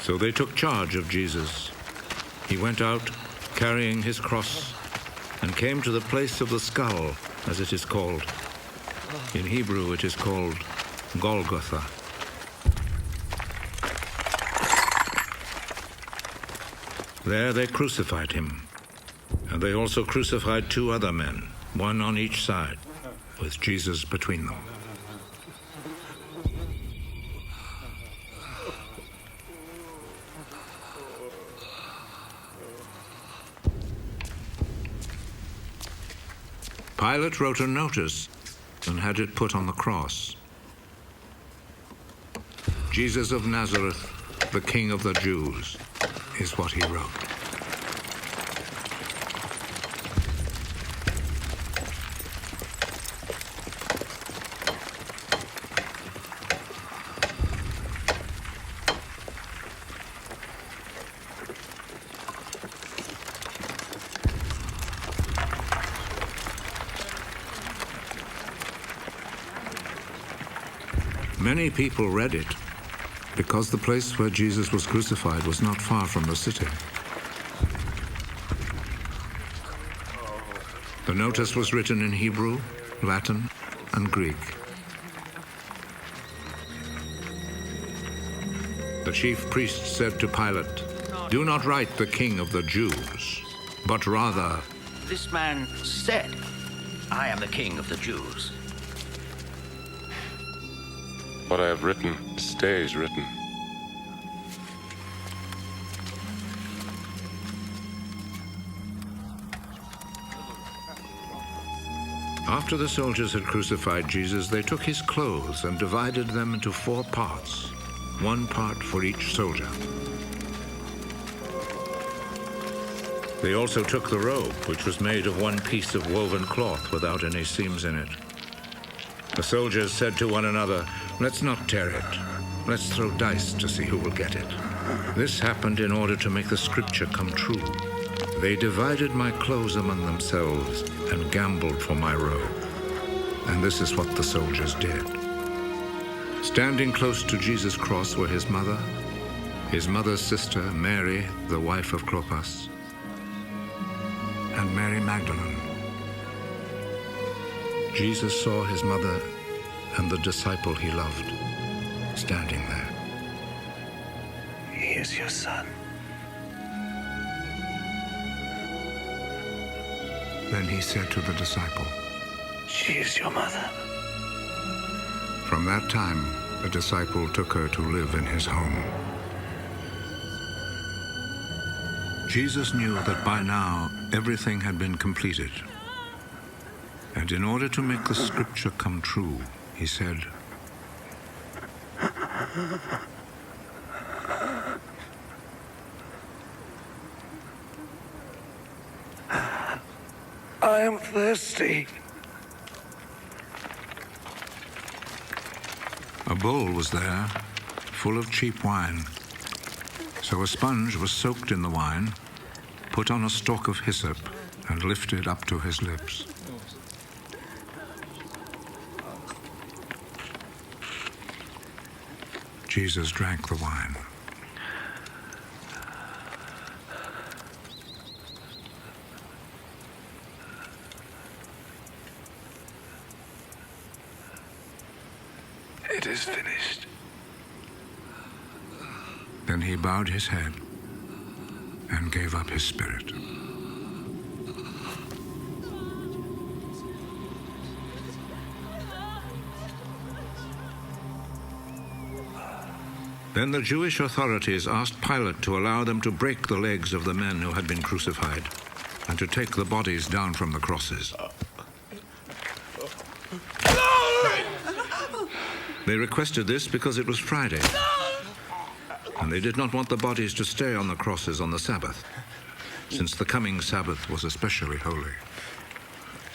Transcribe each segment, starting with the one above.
So they took charge of Jesus. He went out carrying his cross and came to the place of the skull, as it is called. In Hebrew it is called Golgotha. There they crucified him, and they also crucified 2 other men, one on each side, with Jesus between them. Pilate wrote a notice and had it put on the cross. Jesus of Nazareth, the King of the Jews, is what he wrote. Many people read it because the place where Jesus was crucified was not far from the city. The notice was written in Hebrew, Latin, and Greek. The chief priest said to Pilate, "Do not write the King of the Jews, but rather..." This man said, "I am the King of the Jews." What I have written stays written. After the soldiers had crucified Jesus, they took his clothes and divided them into 4 parts, 1 part for each soldier. They also took the robe, which was made of 1 piece of woven cloth without any seams in it. The soldiers said to one another, "Let's not tear it. Let's throw dice to see who will get it." This happened in order to make the scripture come true. They divided my clothes among themselves and gambled for my robe. And this is what the soldiers did. Standing close to Jesus' cross were his mother's sister, Mary, the wife of Clopas, and Mary Magdalene. Jesus saw his mother and the disciple he loved standing there. "He is your son." Then he said to the disciple, "She is your mother." From that time, the disciple took her to live in his home. Jesus knew that by now everything had been completed. And in order to make the scripture come true, he said, "I am thirsty." A bowl was there, full of cheap wine. So a sponge was soaked in the wine, put on a stalk of hyssop, and lifted up to his lips. Jesus drank the wine. "It is finished." Then he bowed his head and gave up his spirit. Then the Jewish authorities asked Pilate to allow them to break the legs of the men who had been crucified and to take the bodies down from the crosses. They requested this because it was Friday, and they did not want the bodies to stay on the crosses on the Sabbath, since the coming Sabbath was especially holy.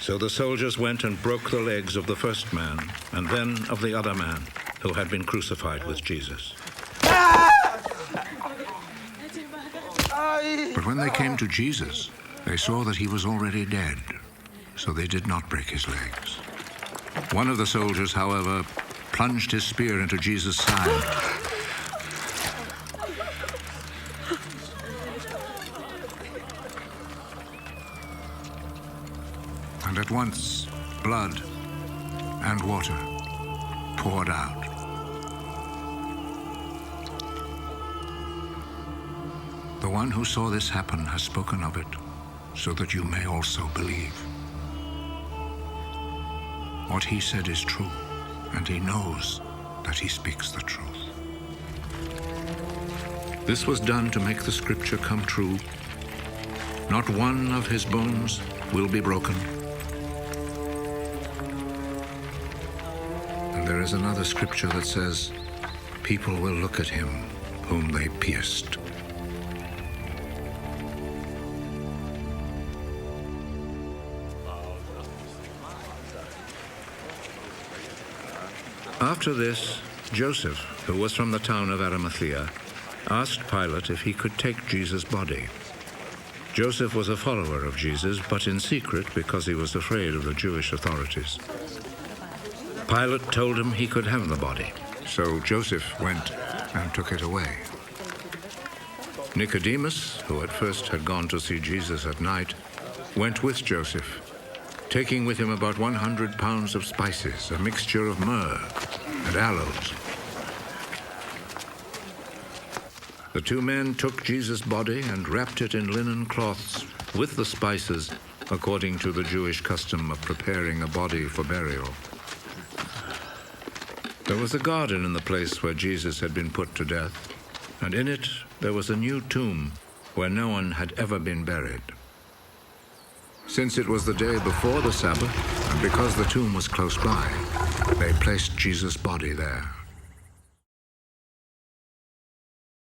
So the soldiers went and broke the legs of the first man, and then of the other man who had been crucified with Jesus. But when they came to Jesus, they saw that he was already dead, so they did not break his legs. One of the soldiers, however, plunged his spear into Jesus' side And at once, blood and water poured out. The one who saw this happen has spoken of it, so that you may also believe. What he said is true, and he knows that he speaks the truth. This was done to make the scripture come true. Not one of his bones will be broken. And there is another scripture that says, people will look at him whom they pierced. After this, Joseph, who was from the town of Arimathea, asked Pilate if he could take Jesus' body. Joseph was a follower of Jesus, but in secret because he was afraid of the Jewish authorities. Pilate told him he could have the body, so Joseph went and took it away. Nicodemus, who at first had gone to see Jesus at night, went with Joseph, taking with him about 100 pounds of spices, a mixture of myrrh and aloes. The two men took Jesus' body and wrapped it in linen cloths with the spices, according to the Jewish custom of preparing a body for burial. There was a garden in the place where Jesus had been put to death, and in it there was a new tomb where no one had ever been buried. Since it was the day before the Sabbath, and because the tomb was close by, they placed Jesus' body there.